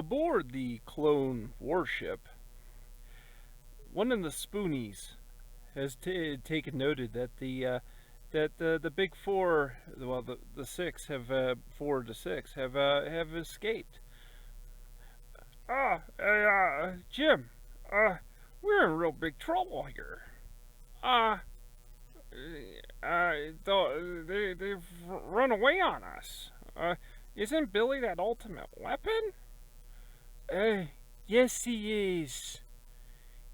Aboard the clone warship, one of the spoonies has taken noted that the big four, well, the six have 4 to 6 have escaped. Jim, we're in real big trouble here. Uh, they've run away on us. Isn't Billy that ultimate weapon? Uh, yes, he is.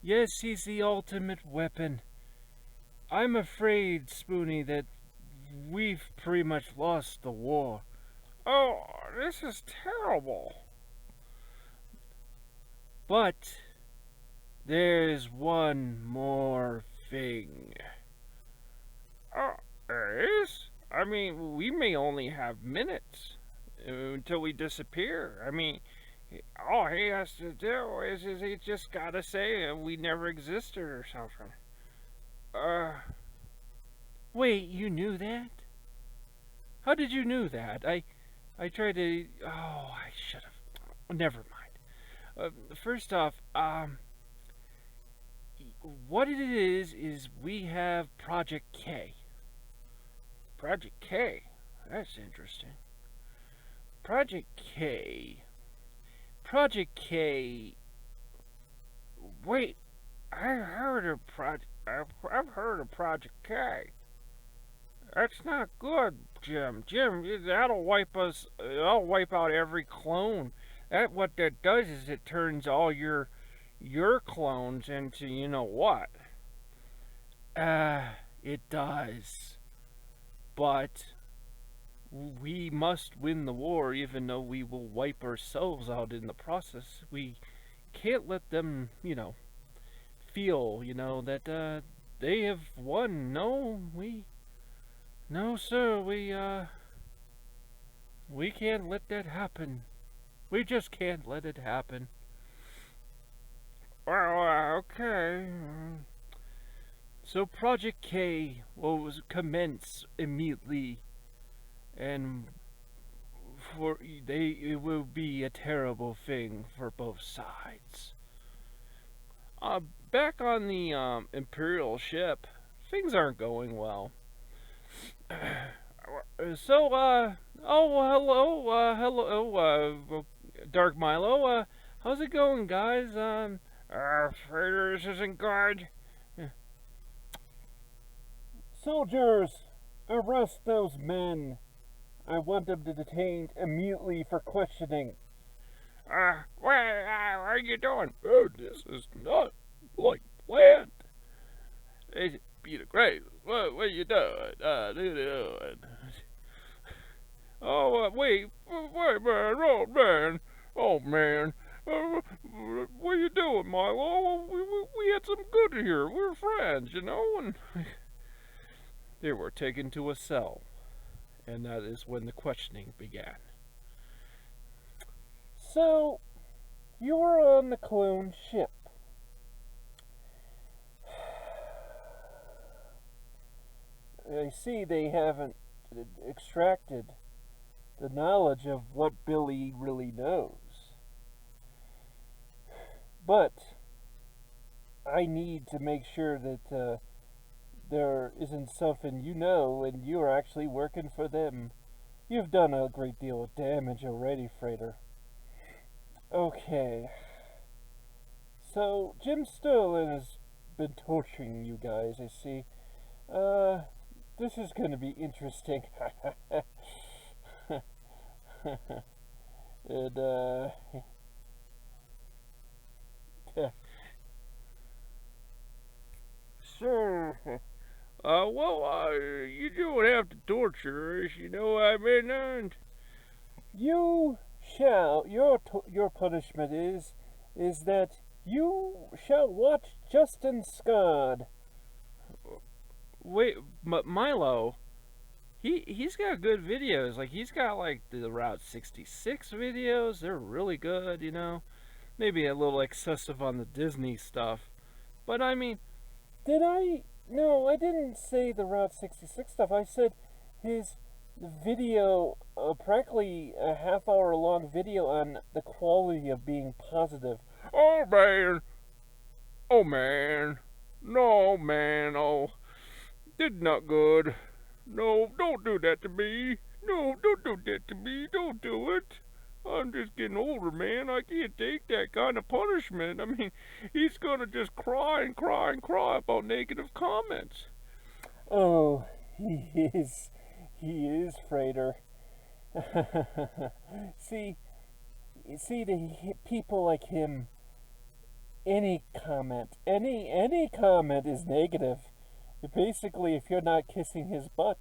Yes, he's the ultimate weapon. I'm afraid, Spoonie, that we've pretty much lost the war. Oh, this is terrible. But there's one more thing. There is? I mean, we may only have minutes until we disappear. I mean, all he has to do is he just gotta say we never existed or something. Wait, you knew that? How did you know that? I tried to. Oh, I should have. Never mind. First off, what it is we have Project K. Project K? That's interesting. Project K. Project K. Wait, I've heard of Project K. That's not good, Jim. Jim, that'll wipe us. That'll wipe out every clone. What that does is it turns all your clones into you know what. It does. But we must win the war, even though we will wipe ourselves out in the process. We can't let them, feel, that they have won. No, sir, we can't let that happen. We just can't let it happen. Well, okay. So Project K will commence immediately, and it will be a terrible thing for both sides. Back on the Imperial ship, things aren't going well. Hello, Dark Milo. How's it going, guys? Frater, this isn't good. Soldiers, arrest those men. I want them detained immediately for questioning. What are you doing? Oh, this is not like planned. It's Peter Graves. What are you doing? Oh, wait, man, oh, man. What are you doing, Milo? We had some good here. We're friends, and they were taken to a cell, and that is when the questioning began. So, you were on the clone ship. I see they haven't extracted the knowledge of what Billy really knows. But I need to make sure that there isn't something you know and you're actually working for them. You've done a great deal of damage already, Frater. Okay. So, Jim Sterling has been torturing you guys, I see. This is going to be interesting. And, sure. You don't have to torture us, you know what I mean? And you shall, your punishment is that you shall watch Justin Scott. Wait, but Milo, he's got good videos. Like, he's got, like, the Route 66 videos. They're really good, Maybe a little excessive on the Disney stuff. But, I mean, No, I didn't say the Route 66 stuff. I said his video, practically a half-hour long video on the quality of being positive. Oh man, oh man, no man, oh, did not good. No, don't do that to me. No, don't do that to me. Don't do it. I'm just getting older, man. I can't take that kind of punishment. I mean, he's gonna just cry and cry and cry about negative comments. Oh, he is Frater. see, see, the people like him, any comment is negative. Basically, if you're not kissing his butt,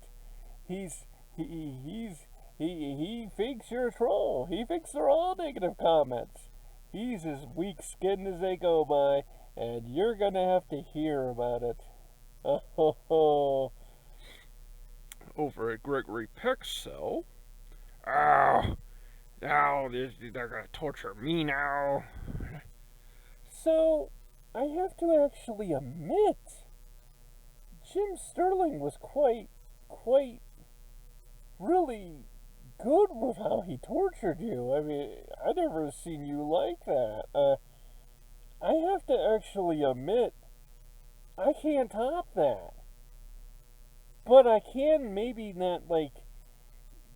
he's he thinks you're a troll. He thinks they're all negative comments. He's as weak-skinned as they go by, and you're gonna have to hear about it. Oh, Over at Gregory Peck's cell. Oh, now they're gonna torture me now. so I have to actually admit, Jim Sterling was quite really good with how he tortured you. I mean, I never seen you like that. I have to actually admit, I can't top that. But I can maybe not like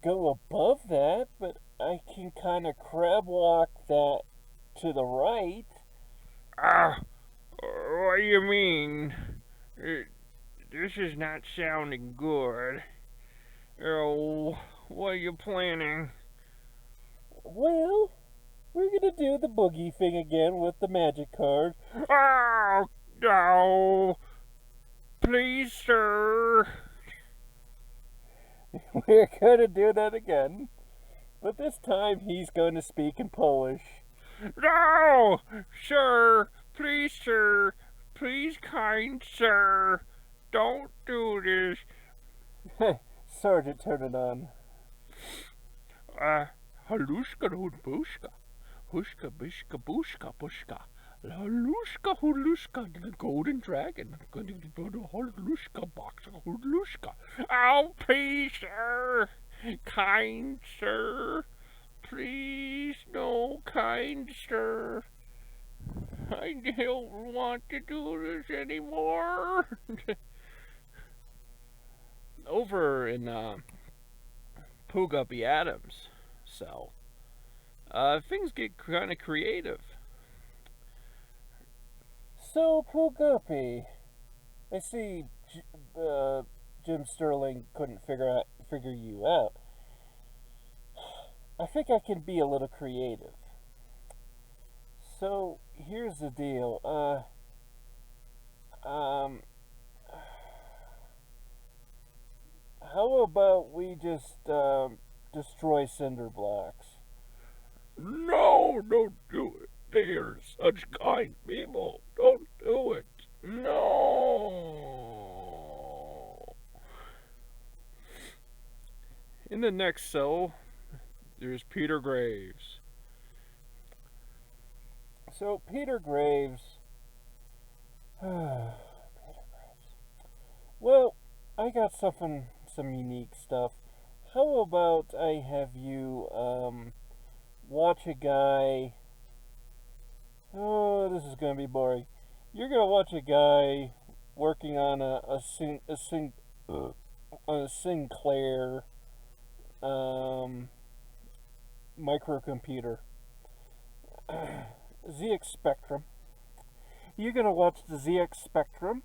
go above that, but I can kind of crab walk that to the right. Ah, what do you mean? This is not sounding good. Oh, what are you planning? Well, we're gonna do the boogie thing again with the magic card. Oh, no. Please, sir. We're gonna do that again. But this time he's going to speak in Polish. No, sir. Please, sir. Please, kind sir. Don't do this. Sergeant, turn it on. Halushka hudbushka. Hushka bishka bushka pushka. Halushka hulushka, the golden dragon. Halushka box hulushka. Oh, please, sir. Kind sir. Please, no, kind sir. I don't want to do this anymore. Over in Pooguppy Adams' cell, things get kind of creative. So, Pooguppy, I see Jim Sterling couldn't figure you out. I think I can be a little creative. So, here's the deal. How about we just destroy cinder blocks? No, don't do it. They are such kind people. Don't do it. No. In the next cell, there's Peter Graves. So, Peter Graves. Peter Graves. Well, I got some unique stuff. How about I have you watch a guy. Oh, this is gonna be boring. You're gonna watch a guy working on a Sinclair microcomputer, ZX Spectrum. You're gonna watch the ZX Spectrum,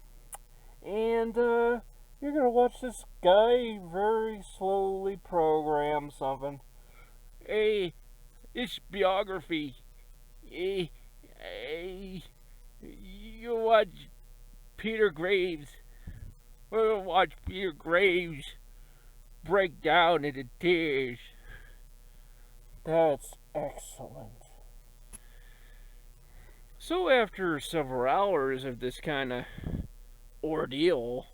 and you're gonna watch this guy very slowly program something. Hey, it's biography. Hey, you watch Peter Graves. We'll watch Peter Graves break down into tears. That's excellent. So after several hours of this kind of ordeal,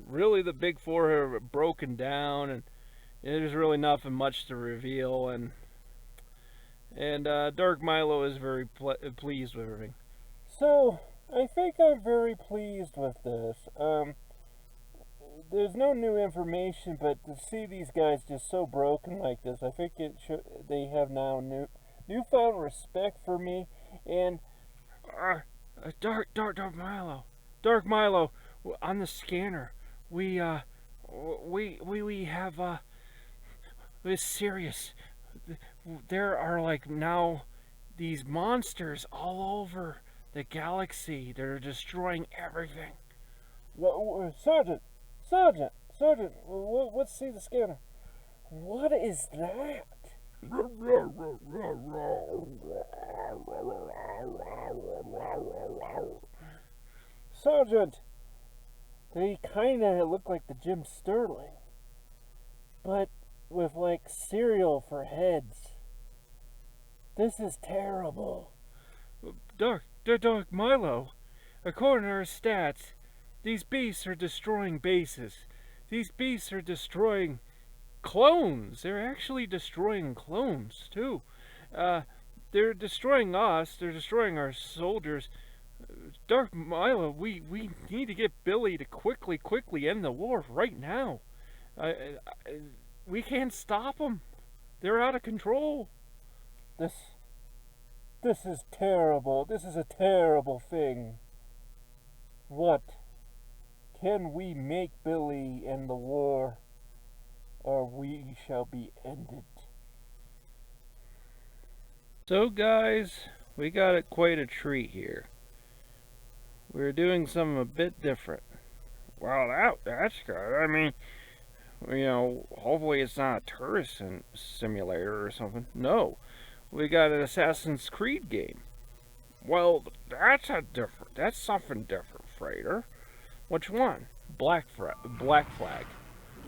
really the big four have broken down, and there's really nothing much to reveal, and Dark Milo is very pleased with everything. So, I think I'm very pleased with this. there's no new information, but to see these guys just so broken like this, I think they have now newfound respect for me. And Dark Milo, Dark Milo, on the scanner, we have it's serious. There are like now these monsters all over the galaxy that are destroying everything. Sergeant, let's see the scanner. What is that? Sergeant, they kind of look like the Jim Sterling, but with like cereal for heads. This is terrible. Dark Milo, according to our stats, these beasts are destroying bases. These beasts are destroying clones. They're actually destroying clones, too. They're destroying us. They're destroying our soldiers. Dark Milo, we need to get Billy to quickly end the war right now. We can't stop them. They're out of control. This is terrible. This is a terrible thing. What? Can we make Billy end the war, or we shall be ended? So guys, we got quite a treat here. We're doing something a bit different. Well, that's good. I mean, hopefully it's not a tourist simulator or something. No, we got an Assassin's Creed game. Well, that's something different, Frater. Which one? Black Flag.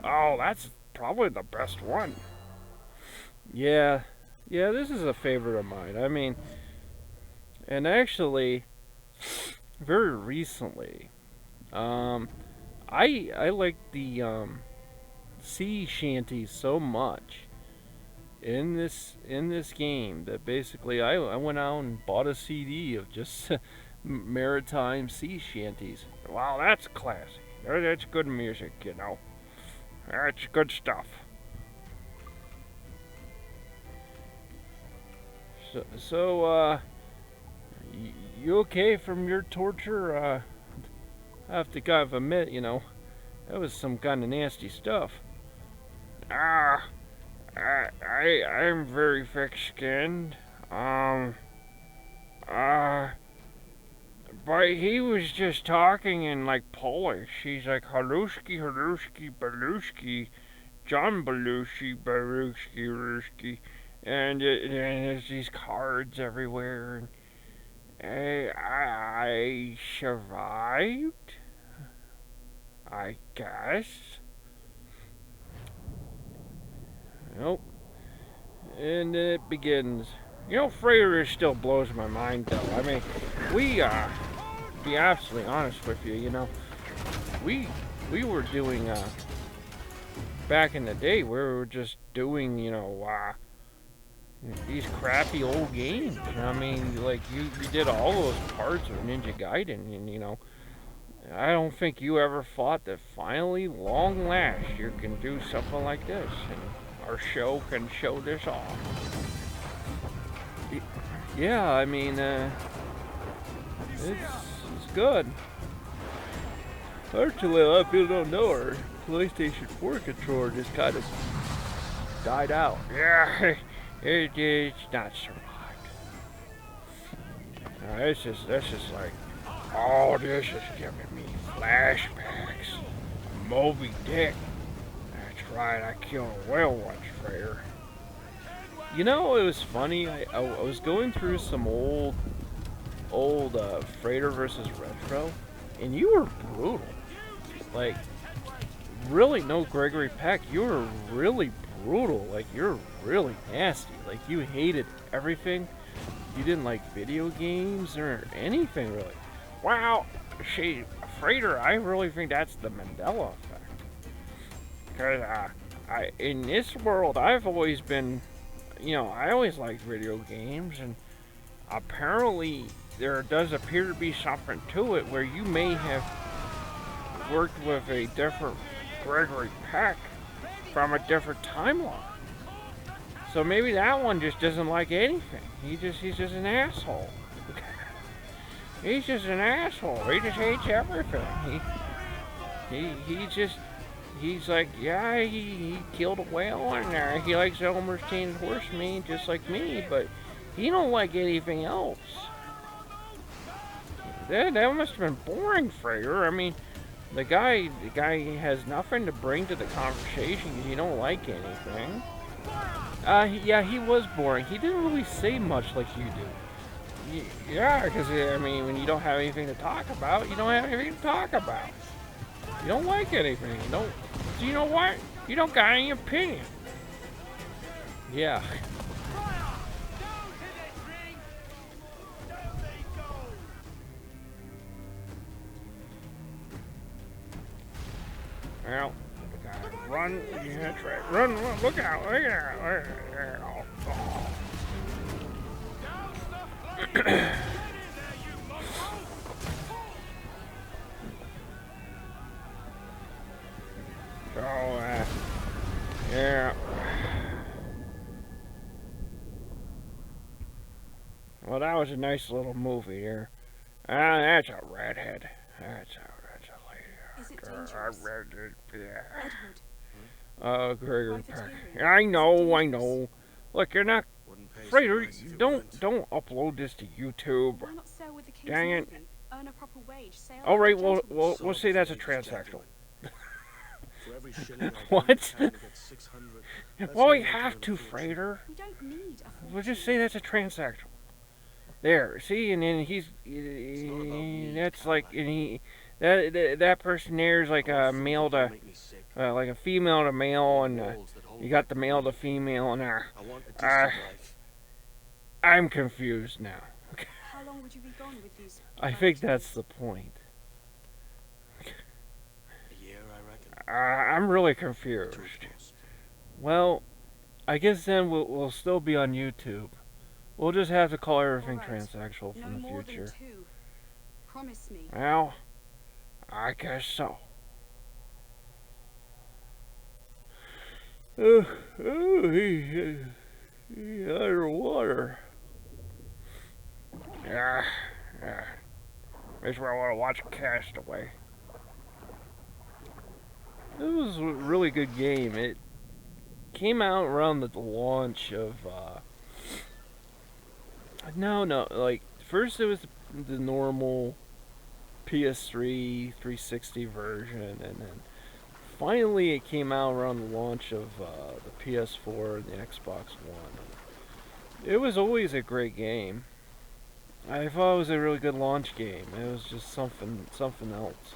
Oh, that's probably the best one. Yeah, this is a favorite of mine. I mean, and actually, very recently, I like the sea shanties so much in this game that basically I went out and bought a CD of just maritime sea shanties. Wow, that's classic. That's good music, That's good stuff. So, you okay from your torture? I have to kind of admit, that was some kind of nasty stuff. I'm very thick-skinned. But he was just talking in like Polish. He's like halushki, balushki, John Belushi, Barushki, and there's these cards everywhere. And I survived, I guess. Nope. And then it begins. Frater still blows my mind, though. I mean, to be absolutely honest with you, we were doing, back in the day, we were just doing, these crappy old games. I mean, like, you did all those parts of Ninja Gaiden, and, I don't think you ever thought that finally, long last, you can do something like this, and our show can show this off. Yeah, I mean, it's good. Actually, a lot of people don't know our PlayStation 4 controller just kind of died out. Yeah, it's not survived. This is like, this is giving me flashbacks. Moby Dick. That's right, I killed a whale once, Frater. It was funny. I was going through some old Frater versus Retro, and you were brutal. Like, really, no Gregory Peck. You were really brutal. Like, you're really nasty. Like, you hated everything. You didn't like video games or anything, really. Wow, Frater, I really think that's the Mandela effect. Because in this world, I've always been... I always liked video games, and apparently there does appear to be something to it where you may have worked with a different Gregory Peck from a different timeline. So maybe that one just doesn't like anything. He's just an asshole. He's just an asshole. He just hates everything. He's like, yeah, he killed a whale in there. He likes Elmer's Tainted Horse meat just like me, but he don't like anything else. That must have been boring, Frater. I mean, the guy has nothing to bring to the conversation because he don't like anything. Yeah, he was boring. He didn't really say much like you do. Yeah, because, I mean, when you don't have anything to talk about, you don't have anything to talk about. You don't like anything. You don't. So you know what? You don't got any opinion. Yeah. Well, run. Yeah, that's right. Run. Look out. Look out. Yeah. Well, that was a nice little movie there. That's a redhead. That's a lady. Is it dangerous? Yeah. Edward. Gregory Peck. I know. Look, you're not. Frater, don't upload this to YouTube. Why not sail with the King's Dang it. Navy? Earn a proper wage. Sail All right, like a gentleman. we'll say that's a transsexual. For every shilling What? I get 600. Well, we have to, Frater. We don't need a fortune. We'll just say that's a transsexual. There, see, and then that's like, and that person there is like a male to, like a female to male, and you got the male to female, and I'm confused now. How long would you be gone with these? I think that's the point. A year, I reckon. I'm really confused. Well, I guess then we'll still be on YouTube. We'll just have to call everything All right. transsexual No from the more future. than 2. Promise me. Well, I guess so. He underwater. Yeah. Makes me want to watch Castaway. It was a really good game. It came out around the launch of, like, first it was the normal PS3 360 version, and then finally it came out around the launch of the PS4 and the Xbox One. It was always a great game. I thought it was a really good launch game. It was just something else.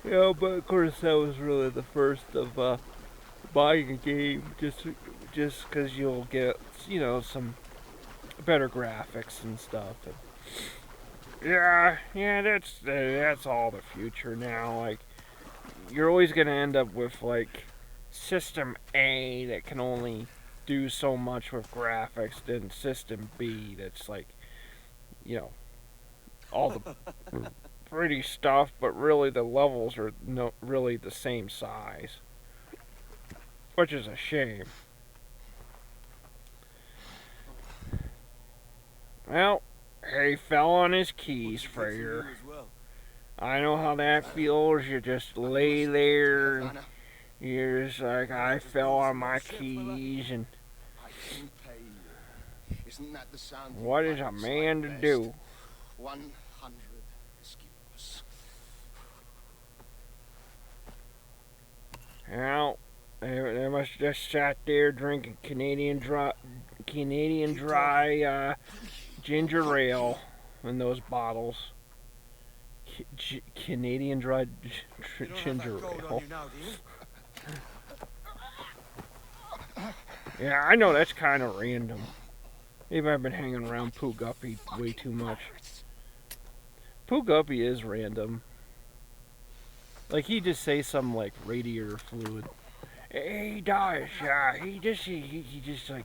Yeah, but of course that was really the first of buying a game just because you'll get, some better graphics and stuff. And yeah, that's all the future now. Like, you're always gonna end up with like System A that can only do so much with graphics, then System B that's like, all the pretty stuff, but really the levels are really the same size, which is a shame. Well, he fell on his keys, Frater. I know how that feels. You just lay there and you're just like, I fell on my keys, and what is a man to do? 100 Eskimos. Well, they must have just sat there drinking Canadian dry ginger ale in those bottles. Canadian dry ginger ale. Yeah, I know that's kind of random. Maybe I've been hanging around Pooh Guppy way too much. Pooh Guppy is random. Like, he just say some like radiator fluid. He does, yeah. He just like.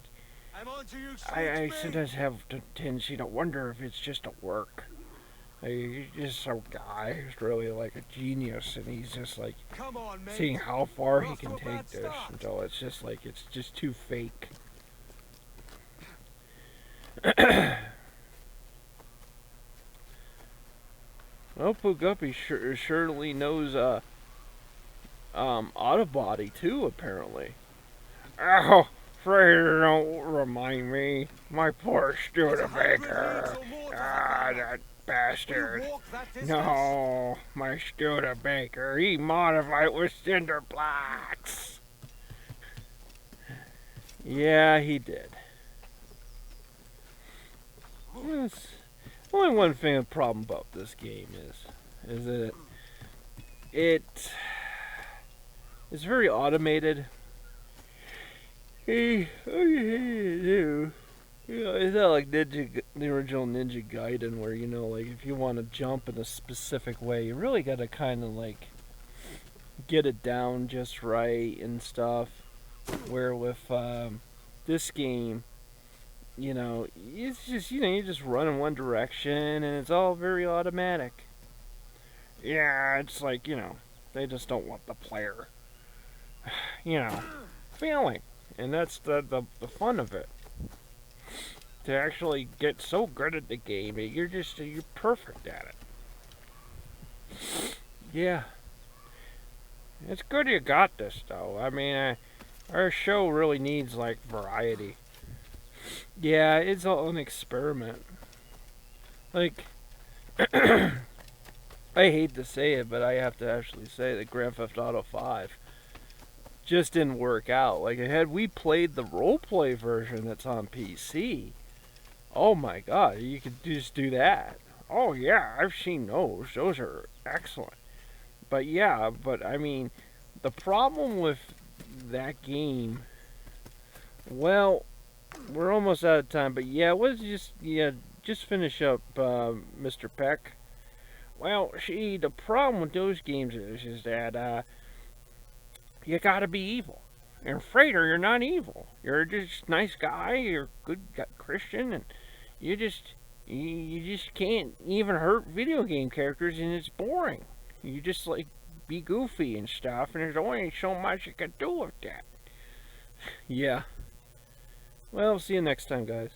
I sometimes have the tendency to wonder if it's just a work. Like, he's just some guy who's really like a genius, and he's just like Come on, mate. seeing how far We're he off can to a take bad this start. until it's just too fake. Well, Puguppy surely knows Autobody too, apparently. Oh, Frater, don't remind me. My poor It's Studebaker. 100 leagues or more to Ah, Havana. that Will bastard. you walk that distance? No, my Studebaker. He modified with cinder blocks. Yeah, he did. Yes. Only one thing, a problem about this game is that it's very automated. Hey, oh, yeah, you know, it's not like the original Ninja Gaiden, where like if you want to jump in a specific way, you really got to kind of like get it down just right and stuff. Where with this game, it's just you just run in one direction and it's all very automatic. Yeah, it's like they just don't want the player, failing, and that's the fun of it. To actually get so good at the game that you're perfect at it. Yeah, it's good you got this though. I mean, our show really needs like variety. Yeah, it's all an experiment. Like, I hate to say it, but I have to actually say that Grand Theft Auto 5 just didn't work out. Like, had we played the roleplay version that's on PC, oh my god, you could just do that. Oh yeah, I've seen those. Those are excellent. But yeah, I mean, the problem with that game, well, we're almost out of time, but yeah, just finish up, Mr. Peck. Well, see, the problem with those games is that you gotta be evil. And Frater, you're not evil. You're just a nice guy. You're a good Christian, and you just can't even hurt video game characters, and it's boring. You just like be goofy and stuff, and there's only so much you can do with that. Yeah. Well, see you next time, guys.